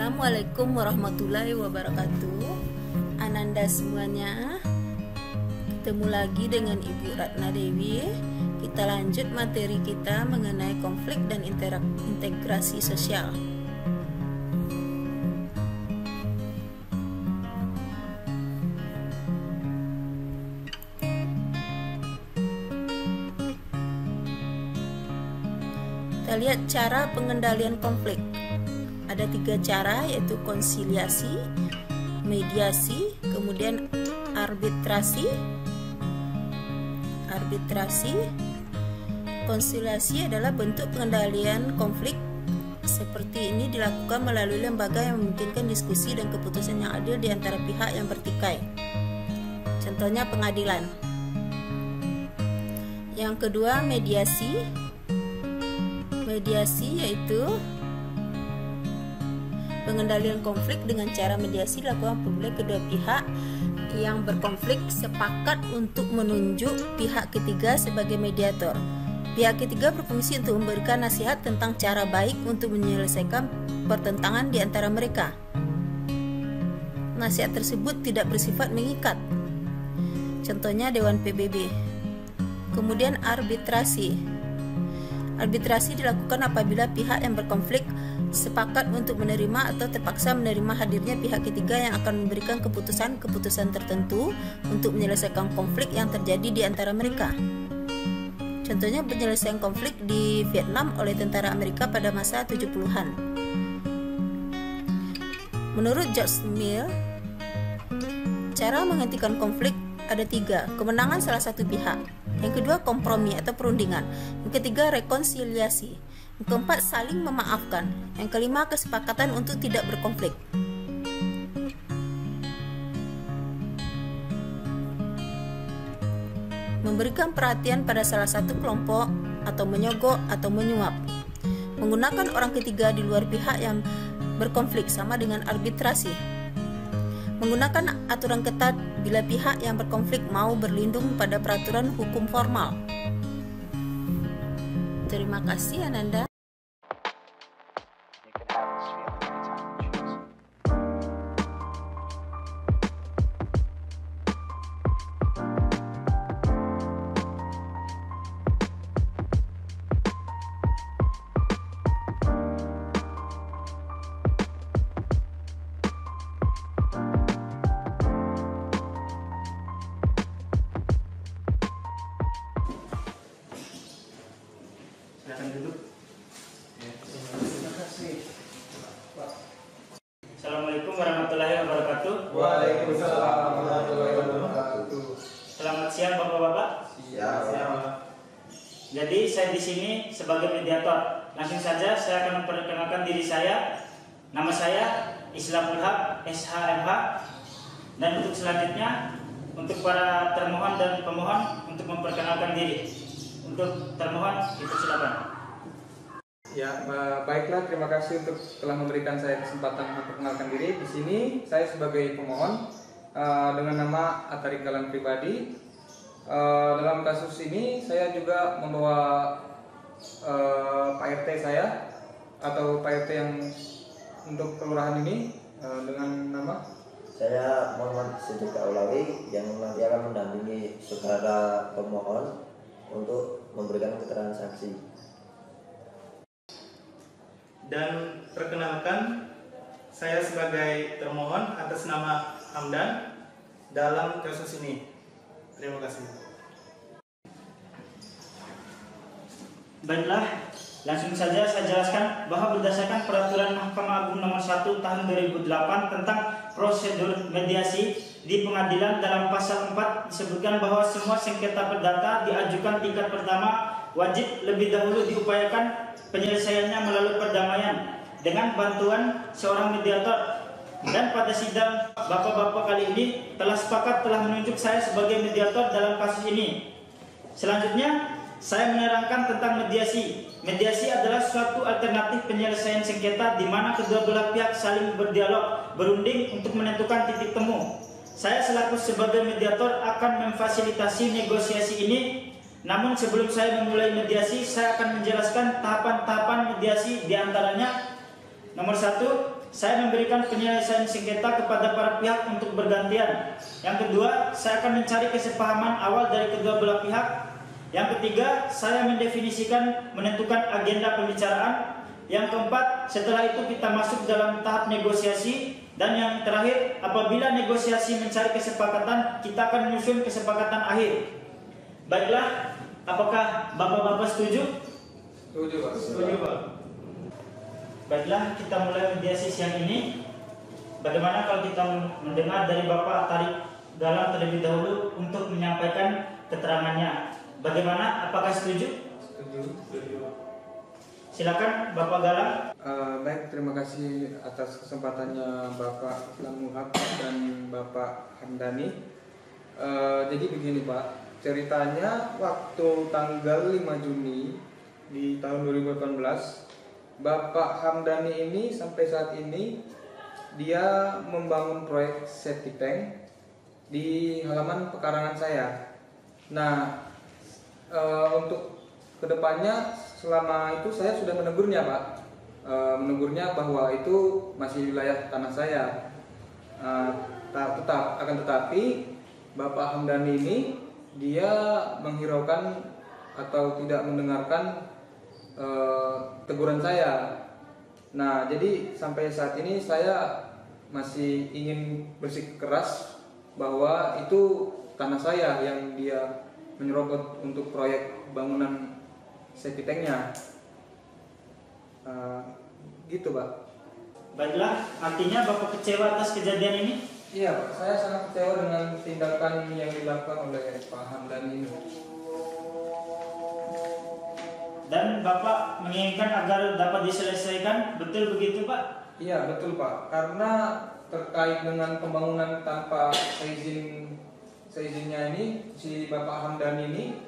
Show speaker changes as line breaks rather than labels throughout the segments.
Assalamualaikum warahmatullahi wabarakatuh. Ananda semuanya, ketemu lagi dengan Ibu Ratna Dewi. Kita lanjut materi kita mengenai konflik dan integrasi sosial. Kita lihat cara pengendalian konflik. Ada 3 cara, yaitu konsiliasi, mediasi, kemudian arbitrasi. Konsiliasi adalah bentuk pengendalian konflik seperti ini dilakukan melalui lembaga yang memungkinkan diskusi dan keputusan yang adil di antara pihak yang bertikai. Contohnya pengadilan. Yang kedua, mediasi. Mediasi yaitu pengendalian konflik dengan cara mediasi dilakukan apabila kedua pihak yang berkonflik sepakat untuk menunjuk pihak ketiga sebagai mediator. Pihak ketiga berfungsi untuk memberikan nasihat tentang cara baik untuk menyelesaikan pertentangan di antara mereka. Nasihat tersebut tidak bersifat mengikat. Contohnya Dewan PBB. Kemudian arbitrasi. Arbitrasi dilakukan apabila pihak yang berkonflik sepakat untuk menerima atau terpaksa menerima hadirnya pihak ketiga yang akan memberikan keputusan-keputusan tertentu untuk menyelesaikan konflik yang terjadi di antara mereka. Contohnya penyelesaian konflik di Vietnam oleh tentara Amerika pada masa 70-an. Menurut George Mill, cara menghentikan konflik ada 3. Kemenangan salah satu pihak. Yang kedua, kompromi atau perundingan. Yang ketiga, rekonsiliasi. Yang keempat, saling memaafkan. Yang kelima, kesepakatan untuk tidak berkonflik. Memberikan perhatian pada salah satu kelompok atau menyogok atau menyuap. Menggunakan orang ketiga di luar pihak yang berkonflik sama dengan arbitrasi. Menggunakan aturan ketat bila pihak yang berkonflik mau berlindung pada peraturan hukum formal. Terima kasih Ananda.
Assalamualaikum warahmatullahi wabarakatuh.
Waalaikumsalam warahmatullahi wabarakatuh.
Selamat siang Bapak-bapak.
Siang.
Jadi saya di sini sebagai mediator. Langsung saja saya akan memperkenalkan diri saya. Nama saya Islamul Haq, SHMH. Dan untuk selanjutnya untuk para termohon dan pemohon untuk memperkenalkan diri. Untuk termohon dipersilakan.
Ya, baiklah, terima kasih untuk telah memberikan saya kesempatan memperkenalkan diri. Di sini saya sebagai pemohon dengan nama Atari Galang Pribadi. Dalam kasus ini saya juga membawa Pak RT saya atau Pak RT yang untuk kelurahan ini dengan nama
saya Muhammad Siddiq Aulawi yang nanti akan mendampingi saudara pemohon untuk memberikan keterangan saksi.
Dan perkenalkan, saya sebagai termohon atas nama Hamdan dalam kasus ini. Terima kasih.
Baiklah, langsung saja saya jelaskan bahwa berdasarkan Peraturan Mahkamah Agung Nomor 1 Tahun 2008 tentang prosedur mediasi di pengadilan, dalam pasal 4 disebutkan bahwa semua sengketa perdata diajukan tingkat pertama wajib lebih dahulu diupayakan penyelesaiannya melalui perdamaian dengan bantuan seorang mediator. Dan pada sidang bapak-bapak kali ini telah menunjuk saya sebagai mediator dalam kasus ini. Selanjutnya saya menerangkan tentang mediasi. Mediasi adalah suatu alternatif penyelesaian sengketa di mana kedua belah pihak saling berdialog, berunding untuk menentukan titik temu. Saya selaku sebagai mediator akan memfasilitasi negosiasi ini. Namun sebelum saya memulai mediasi, saya akan menjelaskan tahapan-tahapan mediasi, diantaranya nomor 1, saya memberikan penyelesaian sengketa kepada para pihak untuk bergantian. Yang kedua, saya akan mencari kesepahaman awal dari kedua belah pihak. Yang ketiga, saya mendefinisikan menentukan agenda pembicaraan. Yang keempat, setelah itu kita masuk dalam tahap negosiasi. Dan yang terakhir, apabila negosiasi mencari kesepakatan, kita akan menyusun kesepakatan akhir. Baiklah, apakah Bapak-Bapak setuju?
Setuju, Pak.
Setuju, Pak.
Baiklah, kita mulai mediasi siang ini. Bagaimana kalau kita mendengar dari Bapak Tarik Galang terlebih dahulu untuk menyampaikan keterangannya? Bagaimana? Apakah setuju?
Setuju.
Silakan Bapak Galang.
Baik, terima kasih atas kesempatannya Bapak Lamuhak dan Bapak Hamdani. Jadi begini Pak, ceritanya waktu tanggal 5 Juni di tahun 2018, Bapak Hamdani ini sampai saat ini dia membangun proyek septic tank di halaman pekarangan saya. Nah, untuk kedepannya selama itu saya sudah menegurnya Pak, menegurnya bahwa itu masih wilayah tanah saya. Tetapi Bapak Hamdani ini dia menghiraukan atau tidak mendengarkan teguran saya. Nah, jadi sampai saat ini saya masih ingin bersikeras bahwa itu tanah saya yang dia menyerobot untuk proyek bangunan septic tanknya. Gitu Pak.
Baiklah, artinya Bapak kecewa atas kejadian ini?
Iya Pak, saya sangat kecewa dengan tindakan yang dilakukan oleh Pak Hamdani ini.
Dan Bapak menginginkan agar dapat diselesaikan, betul begitu Pak?
Iya betul Pak, karena terkait dengan pembangunan tanpa seizinnya ini, si Bapak Hamdani ini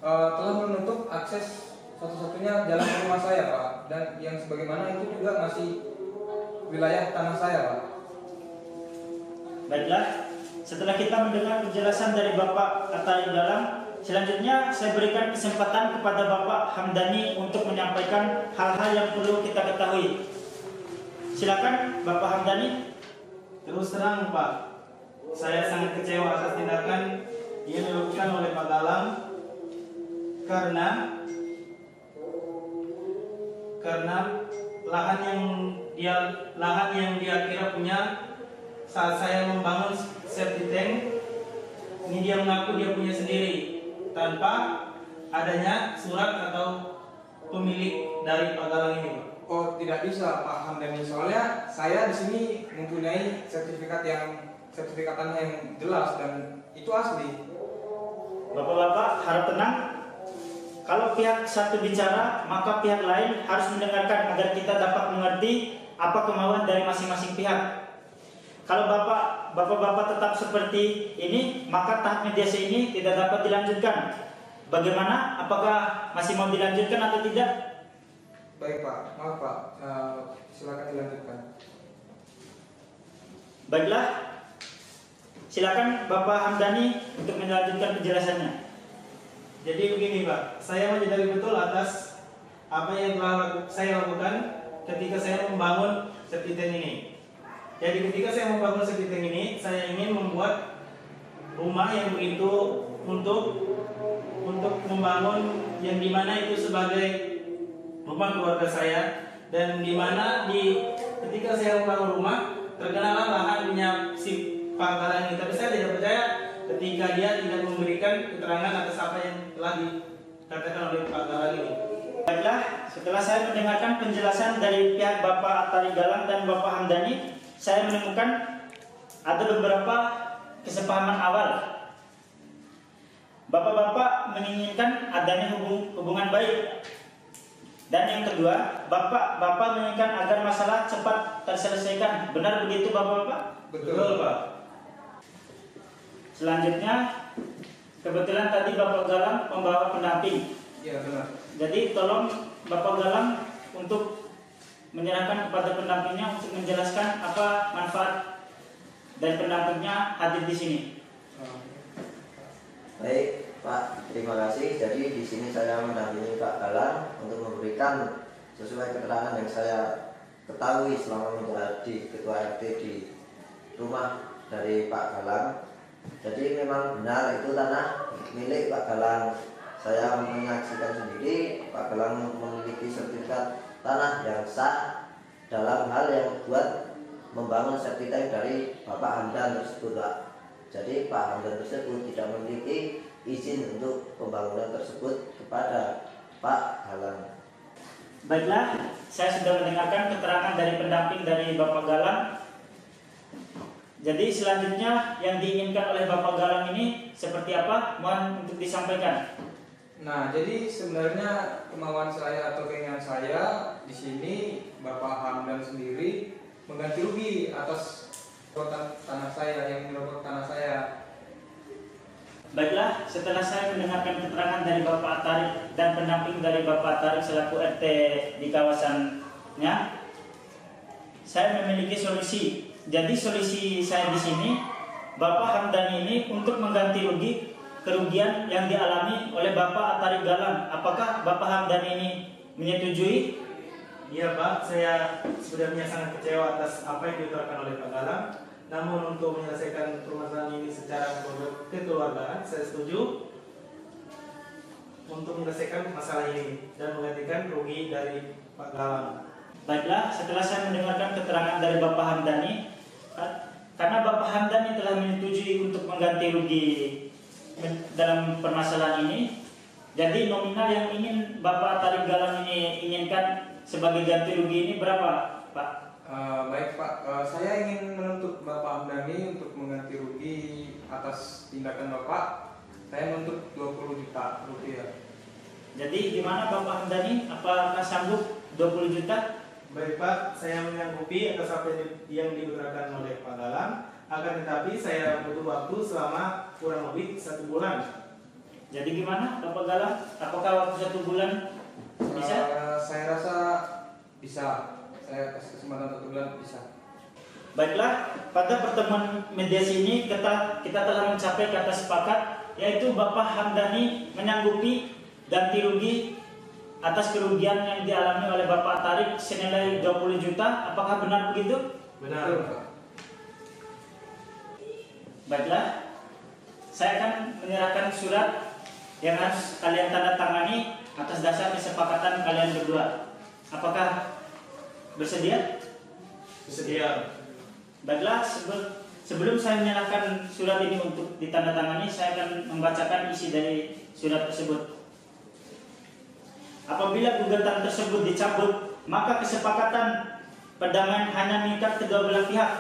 telah menutup akses satu-satunya jalan ke rumah saya Pak, dan yang sebagaimana itu juga masih wilayah tanah saya Pak.
Baiklah, setelah kita mendengar penjelasan dari Bapak Tarik Galang, selanjutnya saya berikan kesempatan kepada Bapak Hamdani untuk menyampaikan hal-hal yang perlu kita ketahui. Silakan Bapak Hamdani.
Terus terang Pak, saya sangat kecewa atas tindakan yang dilakukan oleh Pak Galang karena lahan yang dia kira punya saat saya membangun septic tank ini, dia mengaku dia punya sendiri tanpa adanya surat atau pemilik dari Pak Galang ini.
Oh tidak bisa Pak Hamdani, soalnya saya di sini mempunyai sertifikat tanah yang jelas dan itu asli.
Bapak-bapak harap tenang. Kalau pihak satu bicara, maka pihak lain harus mendengarkan agar kita dapat mengerti apa kemauan dari masing-masing pihak. Kalau bapak-bapak tetap seperti ini, maka tahap mediasi ini tidak dapat dilanjutkan. Bagaimana? Apakah masih mau dilanjutkan atau tidak?
Baik Pak, maaf Pak, silakan dilanjutkan.
Baiklah, silakan Bapak Hamdani untuk melanjutkan penjelasannya.
Jadi begini Pak, saya menyadari betul atas apa yang telah saya lakukan ketika saya membangun septic tank ini. Jadi ketika saya membangun septic tank ini, saya ingin membuat rumah yang begitu untuk membangun yang dimana itu sebagai rumah keluarga saya, dan dimana ketika saya membangun rumah terkenalah lahannya si Pak Galang ini. Tapi saya tidak percaya ketika dia tidak memberikan keterangan atas apa yang telah dikatakan oleh Pak Galang ini.
Baiklah, setelah saya mendengarkan penjelasan dari pihak Bapak Tarik Galang dan Bapak Hamdani, saya menemukan ada beberapa kesepahaman awal. Bapak-bapak menginginkan adanya hubungan baik. Dan yang kedua, bapak-bapak menginginkan agar masalah cepat terselesaikan. Benar begitu Bapak-bapak?
Betul Pak.
Selanjutnya, kebetulan tadi Bapak Galang membawa pendamping.
Iya benar.
Jadi tolong Bapak Galang untuk menyerahkan kepada pendampingnya untuk menjelaskan apa manfaat dan pendampingnya hadir di sini.
Baik Pak, terima kasih. Jadi di sini saya mendampingi Pak Galang untuk memberikan sesuai keterangan yang saya ketahui selama menjadi ketua RT di rumah dari Pak Galang. Jadi memang benar itu tanah milik Pak Galang. Saya menyaksikan sendiri Pak Galang memiliki sertifikat tanah yang sah dalam hal yang buat membangun sertifikat dari Bapak Hamdan tersebut, Pak. Jadi Pak Hamdan tersebut tidak memiliki izin untuk pembangunan tersebut kepada Pak Galang.
Baiklah, saya sudah mendengarkan keterangan dari pendamping dari Bapak Galang. Jadi selanjutnya yang diinginkan oleh Bapak Galang ini seperti apa? Mohon untuk disampaikan.
Nah, jadi sebenarnya kemauan saya atau keinginan saya di sini Bapak Hamdan sendiri mengganti rugi atas robotan tanah saya yang menyerobot tanah saya.
Baiklah, setelah saya mendengarkan keterangan dari Bapak Tarik dan pendamping dari Bapak Tarik selaku RT di kawasannya, saya memiliki solusi. Jadi solusi saya di sini, Bapak Hamdan ini untuk mengganti rugi kerugian yang dialami oleh Bapak Tarik Galang. Apakah Bapak Hamdan ini menyetujui?
Iya Pak, saya sebenarnya sangat kecewa atas apa yang diutarakan oleh Pak Galang. Namun untuk menyelesaikan permasalahan ini secara kekeluargaan, saya setuju untuk menyelesaikan masalah ini dan menggantikan rugi dari Pak Galang.
Baiklah, setelah saya mendengarkan keterangan dari Bapak Hamdani, karena Bapak Hamdani telah menyetujui untuk mengganti rugi dalam permasalahan ini, jadi nominal yang ingin Bapak Tarik Galang ini inginkan sebagai ganti rugi ini berapa, Pak?
Baik Pak, saya ingin menuntut Bapak Hamdani untuk mengganti rugi atas tindakan Bapak. Saya menuntut 20 juta rupiah.
Jadi gimana Bapak Hamdani? Apakah sanggup 20 juta?
Baik Pak, saya menyanggupi atas apa yang diutarakan oleh Pak Galang. Akan tetapi saya butuh waktu selama kurang lebih 1 bulan.
Jadi gimana Bapak Galang? Apakah waktu 1 bulan bisa?
Saya rasa bisa. Saya kasih kesempatan 1 bulan bisa.
Baiklah, pada pertemuan mediasi ini kita telah mencapai kata sepakat, yaitu Bapak Hamdani menyanggupi ganti rugi atas kerugian yang dialami oleh Bapak Tarik senilai 20 juta. Apakah benar begitu?
Benar.
Baiklah, saya akan menyerahkan surat yang harus kalian tanda tangani atas dasar kesepakatan kalian berdua. Apakah bersedia?
Bersedia.
Baiklah, sebelum saya menyerahkan surat ini untuk ditandatangani, saya akan membacakan isi dari surat tersebut. Apabila gugatan tersebut dicabut, maka kesepakatan perdamaian hanya mengikat kedua belah pihak,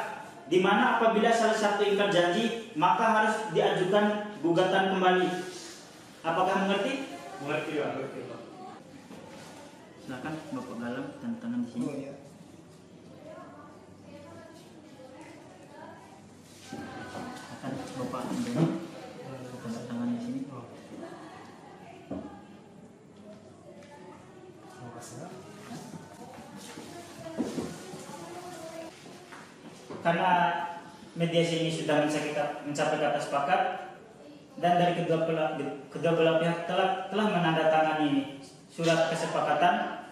di mana apabila salah satu ingkar janji, maka harus diajukan gugatan kembali. Apakah mengerti?
Mengerti Pak. Mengerti Pak.
Silakan Bapak Galang tanda tangan di sini.
Oh, ya.
Akan Bapak Hamdani tanda tangan di sini. Karena mediasi ini sudah mencapai kata sepakat dan dari kedua belah pihak telah menandatangani surat kesepakatan,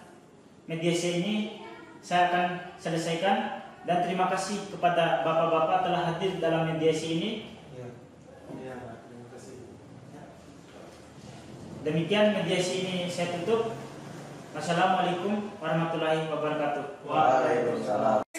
mediasi ini saya akan selesaikan. Dan terima kasih kepada bapak-bapak telah hadir dalam mediasi ini.
Iya Pak, terima kasih.
Demikian mediasi ini saya tutup. Wassalamualaikum warahmatullahi wabarakatuh.
Waalaikumsalam.